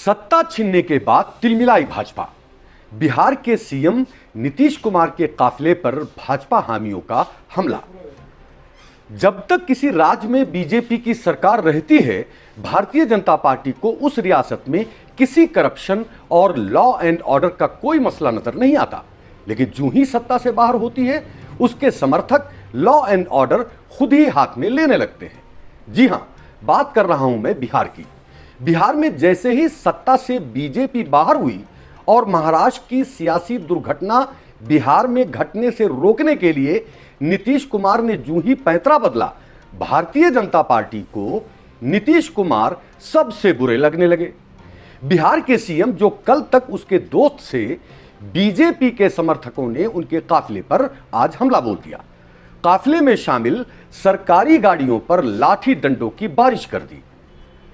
सत्ता छीनने के बाद तिलमिलाई भाजपा। बिहार के सीएम नीतीश कुमार के काफिले पर भाजपा हामियों का हमला। जब तक किसी राज्य में बीजेपी की सरकार रहती है, भारतीय जनता पार्टी को उस रियासत में किसी करप्शन और लॉ एंड ऑर्डर का कोई मसला नजर नहीं आता। लेकिन जो ही सत्ता से बाहर होती है, उसके समर्थक लॉ एंड ऑर्डर खुद ही हाथ में लेने लगते हैं। जी हां, बात कर रहा हूं मैं बिहार की। बिहार में जैसे ही सत्ता से बीजेपी बाहर हुई और महाराष्ट्र की सियासी दुर्घटना बिहार में घटने से रोकने के लिए नीतीश कुमार ने जो ही पैंतरा बदला, भारतीय जनता पार्टी को नीतीश कुमार सबसे बुरे लगने लगे। बिहार के सीएम जो कल तक उसके दोस्त से, बीजेपी के समर्थकों ने उनके काफिले पर आज हमला बोल दिया। काफिले में शामिल सरकारी गाड़ियों पर लाठी डंडों की बारिश कर दी।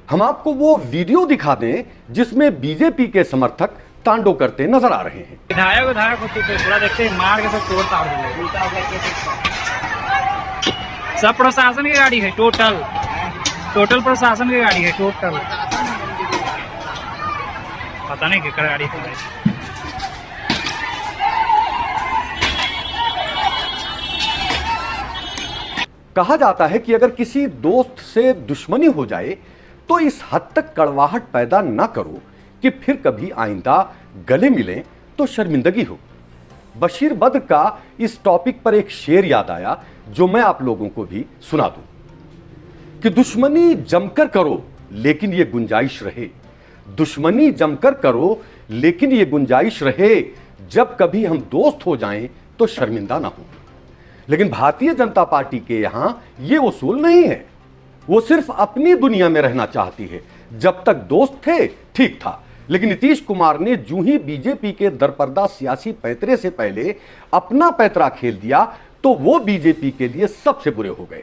हम आपको वो वीडियो दिखा दें जिसमें बीजेपी के समर्थक तांडव करते नजर आ रहे हैं। विधायक होते थे, पूरा देखते मार के सब तोड़ ताड़ दिए। सब प्रशासन की गाड़ी है, टोटल प्रशासन की गाड़ी है, टोटल पता नहीं किसका गाड़ी है। कहा जाता है कि अगर किसी दोस्त से दुश्मनी हो जाए तो इस हद तक कड़वाहट पैदा ना करो कि फिर कभी आइंदा गले मिलें तो शर्मिंदगी हो। बशीर बद्र का इस टॉपिक पर एक शेर याद आया जो मैं आप लोगों को भी सुना दूं कि दुश्मनी जमकर करो लेकिन ये गुंजाइश रहे, दुश्मनी जमकर करो लेकिन ये गुंजाइश रहे, जब कभी हम दोस्त हो जाएं तो शर्मिंदा ना हो। लेकिन भारतीय जनता पार्टी के यहां ये उसूल नहीं है। वो सिर्फ अपनी दुनिया में रहना चाहती है। जब तक दोस्त थे ठीक था, लेकिन नीतीश कुमार ने जो ही बीजेपी के दरपर्दा सियासी पैतरे से पहले अपना पैतरा खेल दिया तो वो बीजेपी के लिए सबसे बुरे हो गए।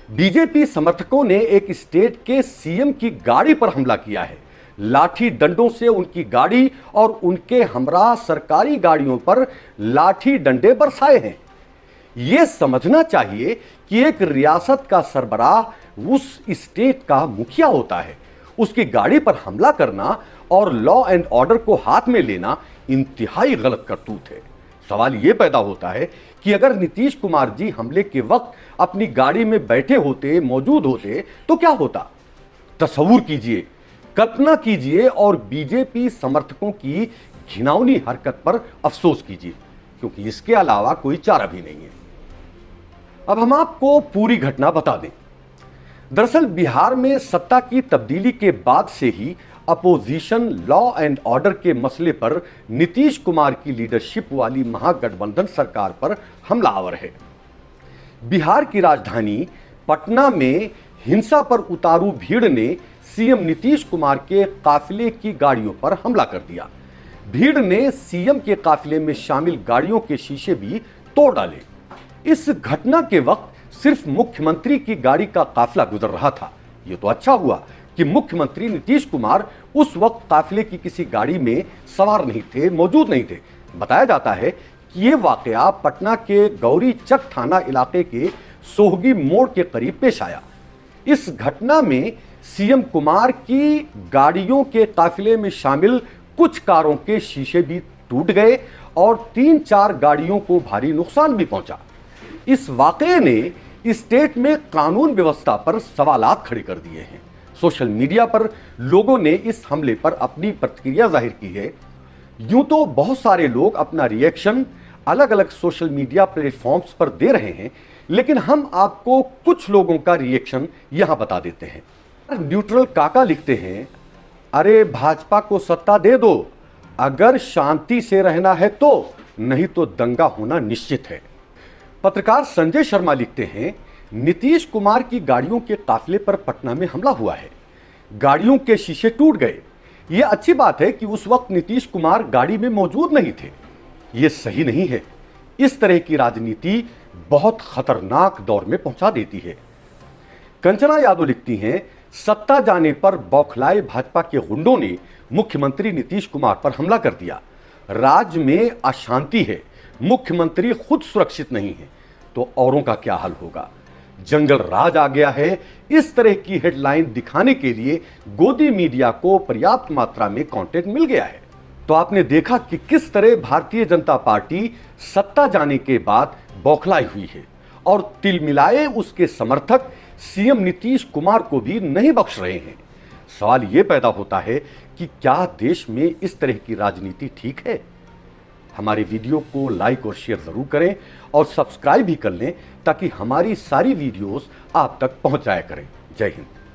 बीजेपी समर्थकों ने एक स्टेट के सीएम की गाड़ी पर हमला किया है। लाठी डंडों से उनकी गाड़ी और उनके हमरा सरकारी गाड़ियों पर लाठी डंडे बरसाए हैं। यह समझना चाहिए कि एक रियासत का सरबराह उस स्टेट का मुखिया होता है। उसकी गाड़ी पर हमला करना और लॉ एंड ऑर्डर को हाथ में लेना इंतहाई गलत करतूत है। सवाल यह पैदा होता है कि अगर नीतीश कुमार जी हमले के वक्त अपनी गाड़ी में बैठे होते, मौजूद होते तो क्या होता? तस्वुर कीजिए, कल्पना कीजिए और बीजेपी समर्थकों की घिनौनी हरकत पर अफसोस कीजिए, क्योंकि इसके अलावा कोई चारा भी नहीं है। अब हम आपको पूरी घटना बता दें। दरअसल बिहार में सत्ता की तब्दीली के बाद से ही अपोजिशन लॉ एंड ऑर्डर के मसले पर नीतीश कुमार की लीडरशिप वाली महागठबंधन सरकार पर हमलावर है। बिहार की राजधानी पटना में हिंसा पर उतारू भीड़ ने सीएम नीतीश कुमार के काफिले की गाड़ियों पर हमला कर दिया। भीड़ ने सीएम के काफिले में शामिल गाड़ियों के शीशे भी तोड़ डाले। इस घटना के वक्त सिर्फ मुख्यमंत्री की गाड़ी का काफिला गुजर रहा था। यह तो अच्छा हुआ कि मुख्यमंत्री नीतीश कुमार उस वक्त काफिले की किसी गाड़ी में सवार नहीं थे, मौजूद नहीं थे। बताया जाता है कि यह वाकया पटना के गौरी चक थाना इलाके के सोहगी मोड़ के करीब पेश आया। इस घटना में सीएम कुमार की गाड़ियों के काफिले में शामिल कुछ कारों के शीशे भी टूट गए और 3-4 गाड़ियों को भारी नुकसान भी पहुंचा। इस वाकये ने स्टेट में कानून व्यवस्था पर सवालात खड़े कर दिए हैं। सोशल मीडिया पर लोगों ने इस हमले पर अपनी प्रतिक्रिया जाहिर की है। यूं तो बहुत सारे लोग अपना रिएक्शन अलग अलग सोशल मीडिया प्लेटफॉर्म्स पर दे रहे हैं, लेकिन हम आपको कुछ लोगों का रिएक्शन यहां बता देते हैं। न्यूट्रल काका लिखते हैं, अरे भाजपा को सत्ता दे दो, अगर शांति से रहना है तो, नहीं तो दंगा होना निश्चित है। पत्रकार संजय शर्मा लिखते हैं, नीतीश कुमार की गाड़ियों के काफिले पर पटना में हमला हुआ है, गाड़ियों के शीशे टूट गए। यह अच्छी बात है कि उस वक्त नीतीश कुमार गाड़ी में मौजूद नहीं थे। यह सही नहीं है। इस तरह की राजनीति बहुत खतरनाक दौर में पहुंचा देती है। कंचना यादव लिखती हैं, सत्ता जाने पर बौखलाए भाजपा के गुंडों ने मुख्यमंत्री नीतीश कुमार पर हमला कर दिया। राज्य में अशांति है, मुख्यमंत्री खुद सुरक्षित नहीं है तो औरों का क्या हाल होगा। जंगल राज आ गया है, इस तरह की हेडलाइन दिखाने के लिए गोदी मीडिया को पर्याप्त मात्रा में कंटेंट मिल गया है। तो आपने देखा कि किस तरह भारतीय जनता पार्टी सत्ता जाने के बाद बौखलाई हुई है और तिलमिलाए उसके समर्थक सीएम नीतीश कुमार को भी नहीं बख्श रहे हैं। सवाल यह पैदा होता है कि क्या देश में इस तरह की राजनीति ठीक है? हमारे वीडियो को लाइक और शेयर जरूर करें और सब्सक्राइब भी कर लें ताकि हमारी सारी वीडियोस आप तक पहुंच जाया करें। जय हिंद।